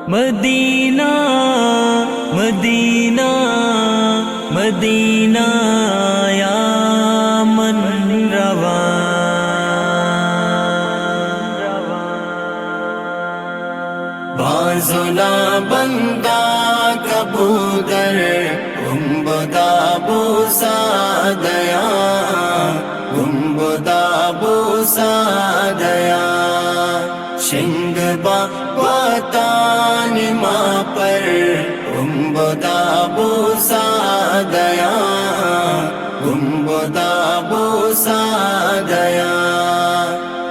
مدینہ مدینہ مدینہ یا من بازولا بندہ کبوتر گنبدہ بوسا دیا گنبدہ بوسا دیا شنگ با وطان ماں پر گنبدہ بوسا دیا گنبدہ بوسا دیا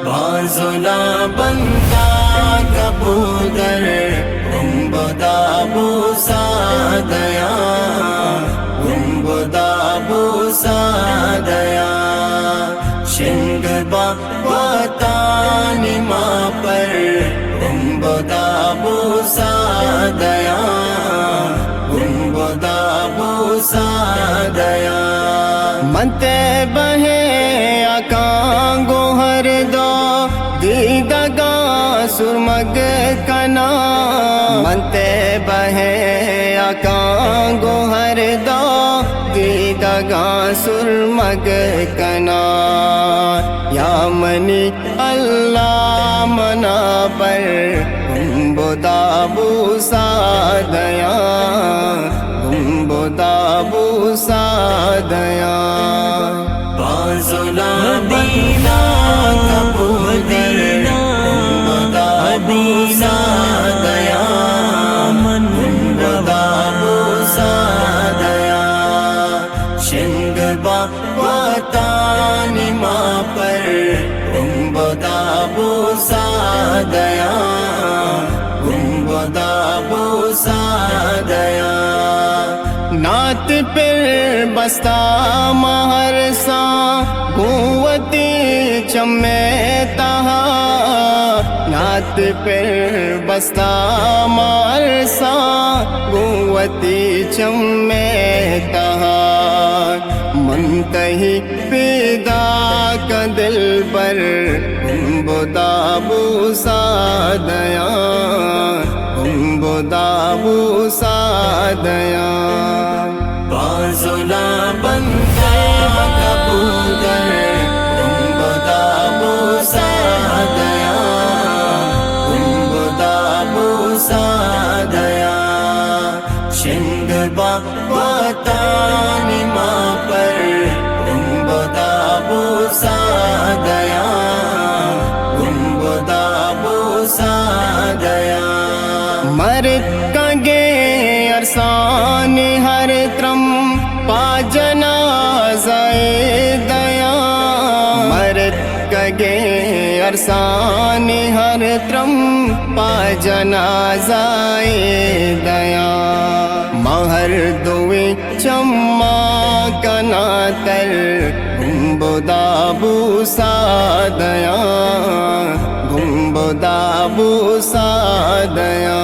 بازولا بندہ کبوتر گنبدہ بوسا دیا گنبدہ بوسا دیا شنگ با وطان ماں پر گنبدہ بوسا دیا گنبدہ بوسا دیا منتے بہے اکاں گوہر دو دیدگا سرمگ کنا منتے بہے اکاں گوہر دو دیدگا سرمگ کنا یا منی اللہ منا پر گنبدہ بوسا دیا گنبدہ بوسا دیا بازولا مدینہ کبوتر گنبدہ بوسا دیا گنبدہ بوسا دیا شنگ با وطان ماں پر گنبدہ بوسا دیا گنبدہ بوسا دیا نعت پر بستا مہر سا قوتی چمے تہا نعت پر بستا مہر سا قوتی چمے تہا منتہی پیدا کا دل پر گنبدہ بوسا دیا گنبدہ بوسا دیا بازولا بندہ کبوتر گنبدہ بوسا دیا گنبدہ بوسا دیا شنگ با وطان ماں پر گنبدہ بوسا دیا گنبدہ بوسا دیا مرد کگے ارسان ہر ترم پا جنازہ دیا مرد کگے ارسان ہر ترم پا جنازہ دیا مہر دوی چما کنا تر گنبدہ بوسا دیا گنبدہ بوسا دیا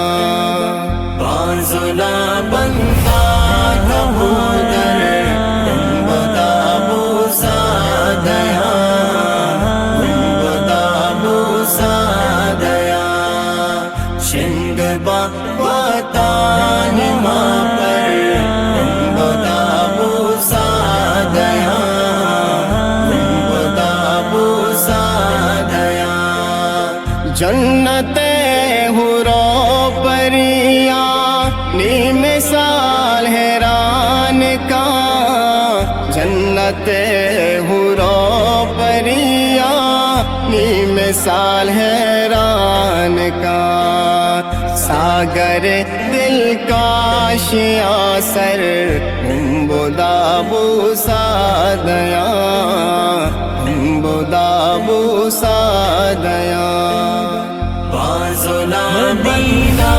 بازولا بندہ کبوتر گنبدہ بوسا دیا گنبدہ بوسا دیا شنگ با وطان ماں پر گنبدہ بوسا دیا گنبدہ بوسا دیا جنت حوروں پریا نیم سال حیران کا جنت حوروں پریا نیم سال حیران کا ساگر دل کا شیا سر گنبدہ بوسا دیا گنبدہ بوسا دیا بازولا مدینہ